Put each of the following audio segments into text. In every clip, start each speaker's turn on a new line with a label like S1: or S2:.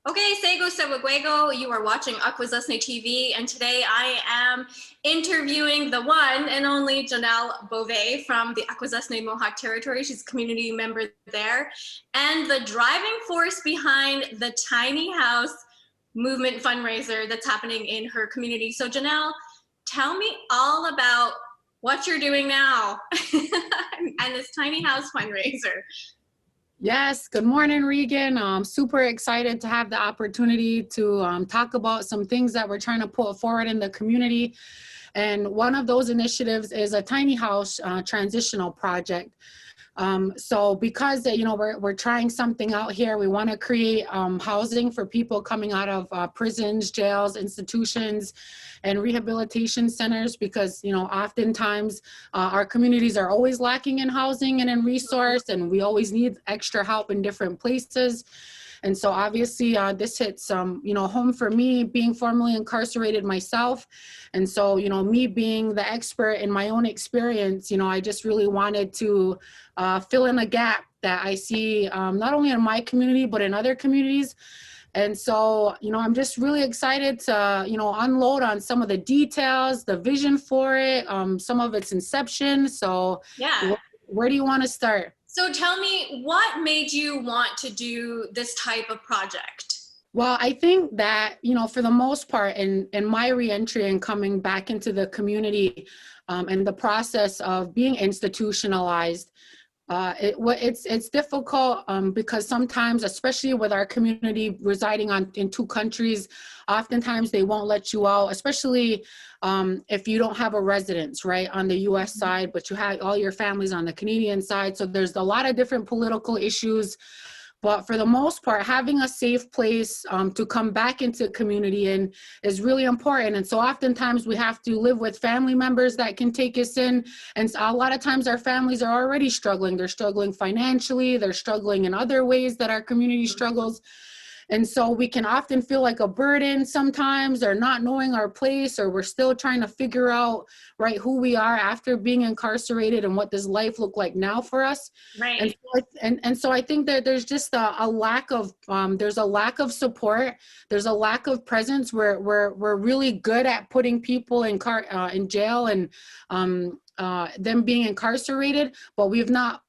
S1: Okay, Sego Sewaguego, you are watching Akwesasne TV, and today I am interviewing the one and only Jonel Beauvais from the Akwesasne Mohawk Territory. She's a community member there, and the driving force behind the tiny house movement fundraiser that's happening in her community. So Jonel, tell me all about what you're doing now and this tiny house fundraiser.
S2: Yes, good morning, Regan. I'm super excited to have the opportunity to talk about some things that we're trying to put forward in the community. And one of those initiatives is a tiny house transitional project. So because we're trying something out here, we want to create housing for people coming out of prisons, jails, institutions, and rehabilitation centers, because oftentimes our communities are always lacking in housing and in resource, and we always need extra help in different places. And so obviously this hits home for me, being formerly incarcerated myself. And so, me being the expert in my own experience, I just really wanted to fill in a gap that I see not only in my community, but in other communities. And so, I'm just really excited to, unload on some of the details, the vision for it, some of its inception. So
S1: yeah,
S2: where do you want to start?
S1: So tell me, what made you want to do this type of project?
S2: Well, I think that, for the most part, in my reentry and coming back into the community and the process of being institutionalized, it's difficult because sometimes, especially with our community residing in two countries, oftentimes they won't let you out, especially if you don't have a residence, right, on the U.S. side, but you have all your families on the Canadian side. So there's a lot of different political issues. But for the most part, having a safe place to come back into community in is really important. And so oftentimes we have to live with family members that can take us in. And a lot of times our families are already struggling. They're struggling financially. They're struggling in other ways that our community struggles. And so we can often feel like a burden sometimes, or not knowing our place, or we're still trying to figure out, right, who we are after being incarcerated and what does life look like now for us.
S1: Right.
S2: And so I think that there's just a lack of, there's a lack of support. There's a lack of presence. We're really good at putting people in jail and them being incarcerated, but we've not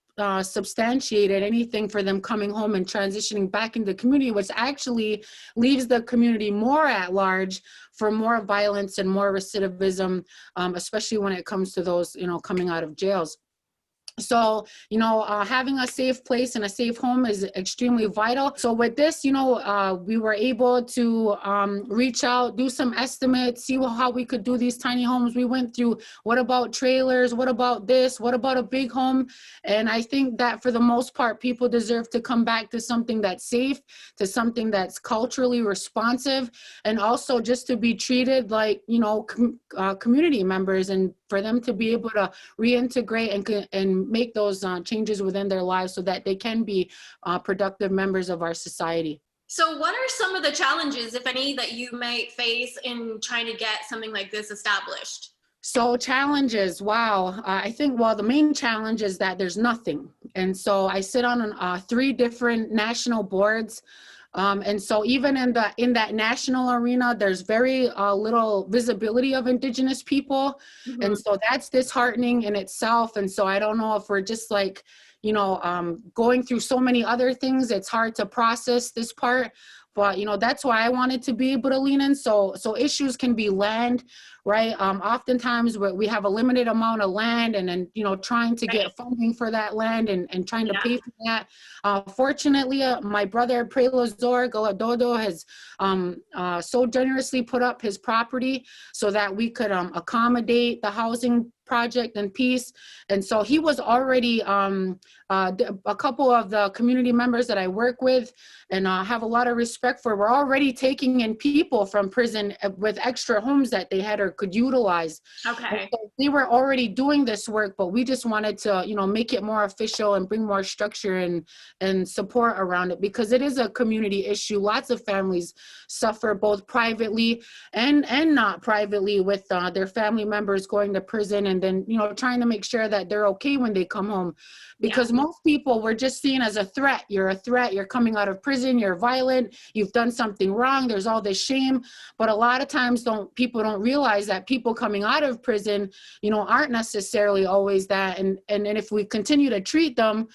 S2: substantiated anything for them coming home and transitioning back into the community, which actually leaves the community more at large for more violence and more recidivism, especially when it comes to those, coming out of jails. So, having a safe place and a safe home is extremely vital. So with this, we were able to reach out, do some estimates, see how we could do these tiny homes. We went through, what about trailers? What about this? What about a big home? And I think that for the most part, people deserve to come back to something that's safe, to something that's culturally responsive, and also just to be treated like, community members, and for them to be able to reintegrate and make those changes within their lives so that they can be productive members of our society.
S1: So what are some of the challenges, if any, that you might face in trying to get something like this established?
S2: So challenges, wow. I think, the main challenge is that there's nothing. And so I sit on 3 different national boards. And so even in that national arena, there's very little visibility of Indigenous people. Mm-hmm. And so that's disheartening in itself. And so I don't know if we're just like, going through so many other things, it's hard to process this part. But, that's why I wanted to be able to lean in. So issues can be land, right? Oftentimes we have a limited amount of land, and then, trying to get funding for that land and trying to pay for that. Fortunately, my brother, Prelazor Galadodo, has so generously put up his property so that we could accommodate the housing project and piece. And so he was already a couple of the community members that I work with and have a lot of respect for, were already taking in people from prison with extra homes that they had or could utilize.
S1: Okay.
S2: So we were already doing this work, but we just wanted to, make it more official and bring more structure and support around it, because it is a community issue. Lots of families suffer both privately and not privately with their family members going to prison and then, you know, trying to make sure that they're okay when they come home. Because most people were just seen as a threat. You're a threat. You're coming out of prison. You're violent. You've done something wrong. There's all this shame. But a lot of times people don't realize that people coming out of prison, you know, aren't necessarily always that. And if we continue to treat them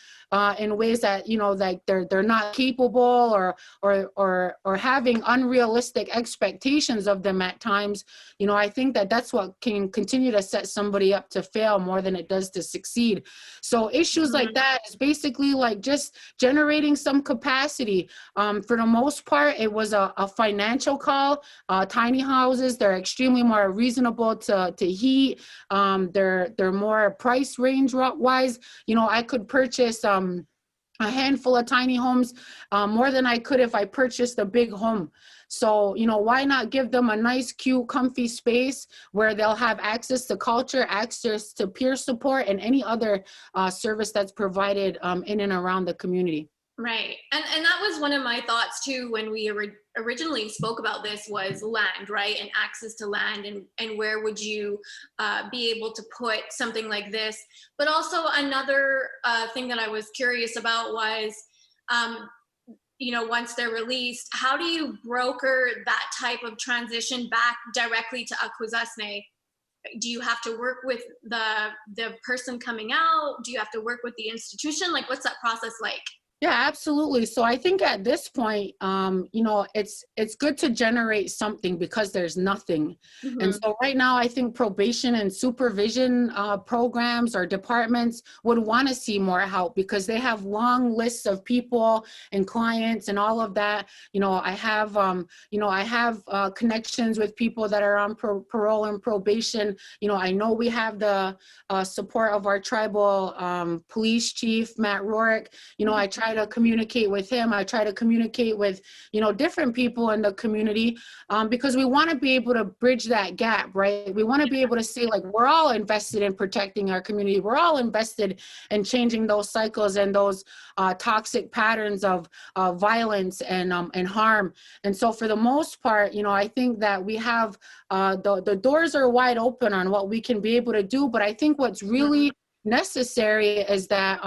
S2: in ways that, you know, like they're not capable or having unrealistic expectations of them at times, you know, I think that that's what can continue to set somebody up to fail more than it does to succeed. So issues like that is basically like just generating some capacity. For the most part, it was a financial call. Tiny houses, they're extremely more reasonable to heat. They're more price range wise. You know, I could purchase a handful of tiny homes more than I could if I purchased a big home. So, you know, why not give them a nice, cute, comfy space where they'll have access to culture, access to peer support, and any other service that's provided in and around the community.
S1: Right. And that was one of my thoughts too when we originally spoke about this, was land, right? And access to land, and where would you be able to put something like this? But also another thing that I was curious about was, you know, once they're released, how do you broker that type of transition back directly to Akwesasne? Do you have to work with the person coming out? Do you have to work with the institution? Like, what's that process like?
S2: Yeah, absolutely. So I think at this point, you know, it's good to generate something because there's nothing. And so right now, I think probation and supervision programs or departments would want to see more help because they have long lists of people and clients and all of that. You know, I have connections with people that are on parole and probation. You know, I know we have the support of our tribal police chief, Matt Rorick. You know, I try to communicate with him. I try to communicate with, you know, different people in the community because we want to be able to bridge that gap, right? We want to be able to say, like, we're all invested in protecting our community. We're all invested in changing those cycles and those toxic patterns of violence and harm. And so for the most part, you know, I think that we have the doors are wide open on what we can be able to do. But I think what's really necessary is that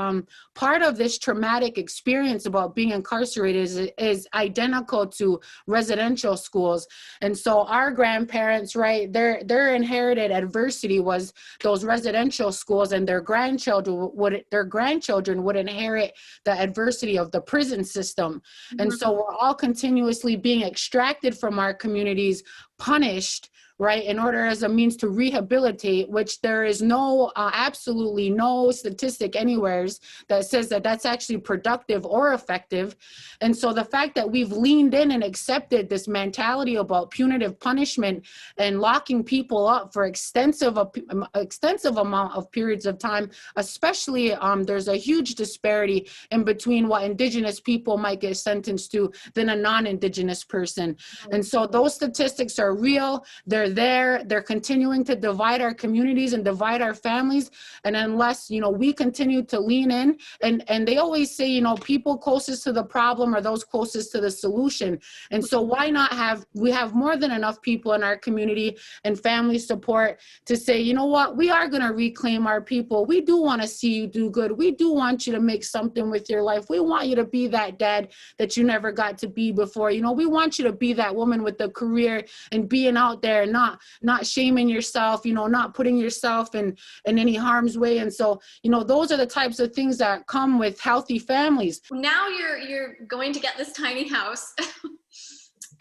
S2: part of this traumatic experience about being incarcerated is identical to residential schools. And so our grandparents, right, their inherited adversity was those residential schools, and their grandchildren would inherit the adversity of the prison system. And so we're all continuously being extracted from our communities, punished, right, in order as a means to rehabilitate, which there is no, absolutely no statistic anywhere that says that that's actually productive or effective. And so the fact that we've leaned in and accepted this mentality about punitive punishment and locking people up for extensive amount of periods of time, especially there's a huge disparity in between what Indigenous people might get sentenced to than a non-Indigenous person. And so those statistics are real. They're continuing to divide our communities and divide our families. And unless, you know, we continue to lean in, and they always say, you know, people closest to the problem are those closest to the solution. And so why not we have more than enough people in our community and family support to say, you know what, we are going to reclaim our people. We do want to see you do good. We do want you to make something with your life. We want you to be that dad that you never got to be before. You know, we want you to be that woman with a career and being out there, not shaming yourself, you know, not putting yourself in any harm's way. And so, you know, those are the types of things that come with healthy families.
S1: Now you're going to get this tiny house.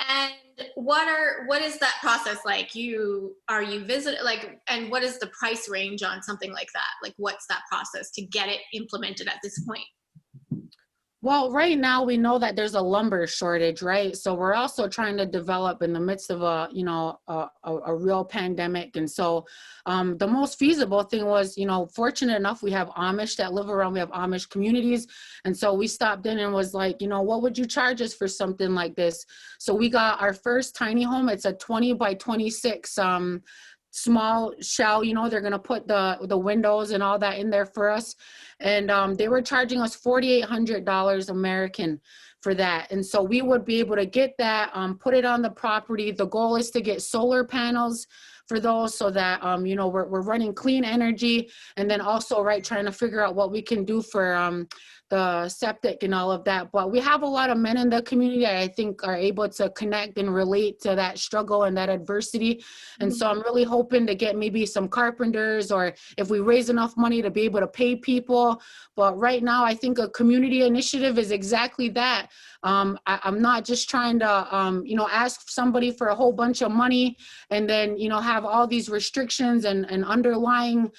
S1: And what is that process like? Are you visit, like, and what is the price range on something like that? Like, what's that process to get it implemented at this point?
S2: Well, right now we know that there's a lumber shortage, right? So we're also trying to develop in the midst of a real pandemic. And so the most feasible thing was, you know, fortunate enough, we have Amish that live around, we have Amish communities. And so we stopped in and was like, you know, what would you charge us for something like this? So we got our first tiny home. It's a 20 by 26 small shell, you know, they're going to put the windows and all that in there for us. And they were charging us $4,800 American for that. And so we would be able to get that, put it on the property. The goal is to get solar panels for those, so that, you know, we're running clean energy. And then also, right, trying to figure out what we can do for the septic and all of that. But we have a lot of men in the community that I think are able to connect and relate to that struggle and that adversity. And so I'm really hoping to get maybe some carpenters, or if we raise enough money, to be able to pay people. But right now, I think a community initiative is exactly that. I'm not just trying to, you know, ask somebody for a whole bunch of money and then, you know, have all these restrictions and underlying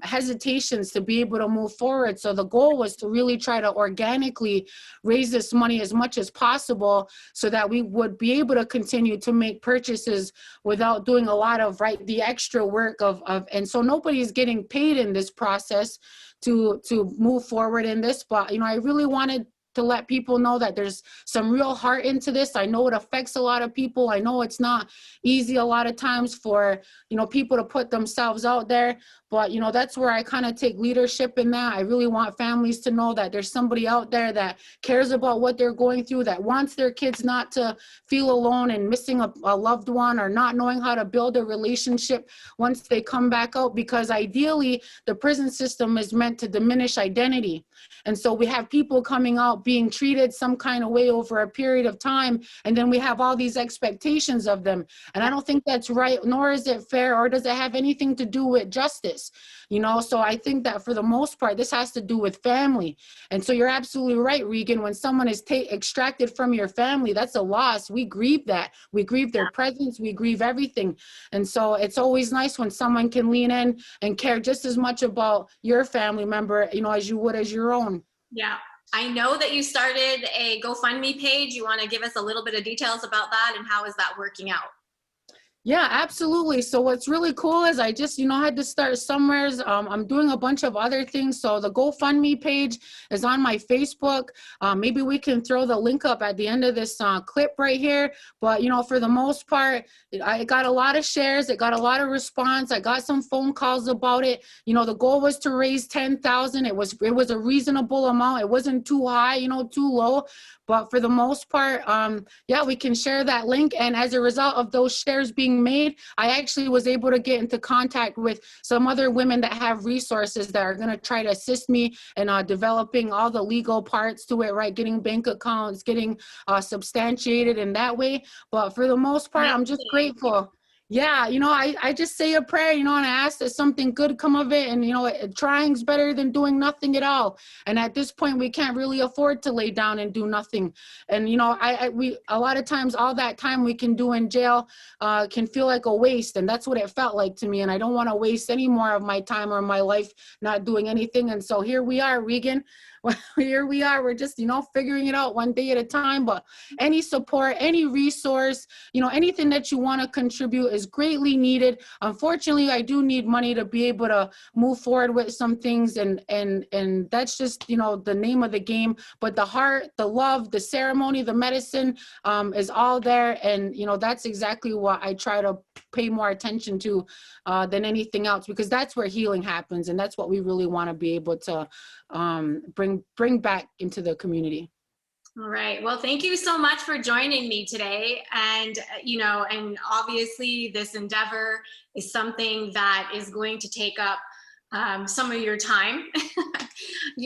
S2: hesitations to be able to move forward. So the goal was to really try to organically raise this money as much as possible, so that we would be able to continue to make purchases without doing a lot of, right, the extra work of and so nobody's getting paid in this process to move forward in this. But, you know, I really wanted to let people know that there's some real heart into this. I know it affects a lot of people. I know it's not easy a lot of times for, you know, people to put themselves out there, but, you know, that's where I kind of take leadership in that. I really want families to know that there's somebody out there that cares about what they're going through, that wants their kids not to feel alone and missing a loved one, or not knowing how to build a relationship once they come back out, because ideally the prison system is meant to diminish identity. And so we have people coming out being treated some kind of way over a period of time, and then we have all these expectations of them. And I don't think that's right, nor is it fair, or does it have anything to do with justice, you know? So I think that for the most part, this has to do with family. And so you're absolutely right, Regan. When someone is extracted from your family, that's a loss. We grieve that. We grieve their presence. We grieve everything. And so it's always nice when someone can lean in and care just as much about your family member, you know, as you would as your own.
S1: Yeah. I know that you started a GoFundMe page. You want to give us a little bit of details about that, and how is that working out?
S2: Yeah, absolutely. So what's really cool is I just, you know, had to start somewhere. I'm doing a bunch of other things. So the GoFundMe page is on my Facebook. Maybe we can throw the link up at the end of this clip right here. But, you know, for the most part, I got a lot of shares. It got a lot of response. I got some phone calls about it. You know, the goal was to raise 10,000. It was a reasonable amount. It wasn't too high, you know, too low. But for the most part, yeah, we can share that link. And as a result of those shares being made, I actually was able to get into contact with some other women that have resources that are going to try to assist me in developing all the legal parts to it, right? Getting bank accounts, getting substantiated in that way. But for the most part, I'm just grateful. Yeah, you know, I just say a prayer, you know, and I ask that something good come of it. And, you know, trying's better than doing nothing at all. And at this point, we can't really afford to lay down and do nothing. And, you know, we a lot of times, all that time we can do in jail can feel like a waste. And that's what it felt like to me. And I don't want to waste any more of my time or my life not doing anything. And so here we are, Regan. Here we are. We're just, you know, figuring it out one day at a time. But any support, any resource, you know, anything that you want to contribute is greatly needed. Unfortunately, I do need money to be able to move forward with some things. And that's just, you know, the name of the game. But the heart, the love, the ceremony, the medicine is all there. And, you know, that's exactly what I try to pay more attention to than anything else, because that's where healing happens. And that's what we really want to be able to bring back into the community.
S1: All right. Well, thank you so much for joining me today. And, you know, and obviously this endeavor is something that is going to take up some of your time,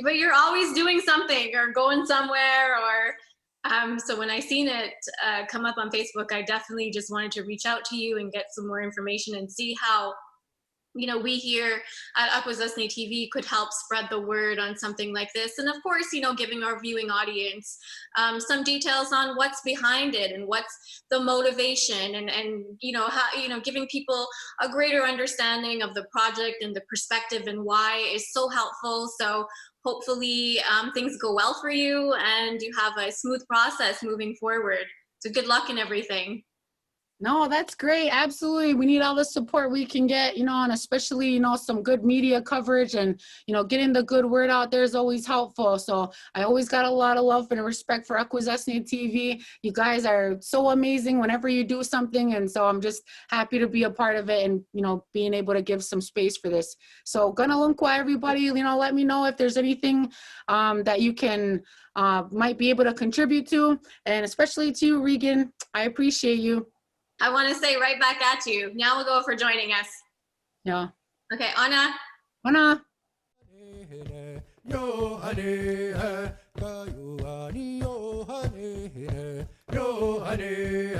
S1: but you're always doing something or going somewhere, or so when I seen it come up on Facebook, I definitely just wanted to reach out to you and get some more information and see how, you know, we here at Akwesasne TV could help spread the word on something like this. And of course, you know, giving our viewing audience some details on what's behind it and what's the motivation, and you know, how, you know, giving people a greater understanding of the project and the perspective and why is so helpful. So hopefully things go well for you and you have a smooth process moving forward. So good luck in everything.
S2: No, that's great. Absolutely. We need all the support we can get, you know, and especially, you know, some good media coverage, and, you know, getting the good word out there is always helpful. So I always got a lot of love and respect for Akwesasne TV. You guys are so amazing whenever you do something. And so I'm just happy to be a part of it and, you know, being able to give some space for this. So Ganalunkwa, everybody, you know, let me know if there's anything that you can might be able to contribute to, and especially to you, Regan. I appreciate you.
S1: I want to say right back at you. Now we'll go for joining us.
S2: Yeah.
S1: Okay, Anna.
S2: Anna.
S3: Yo honey, yo honey,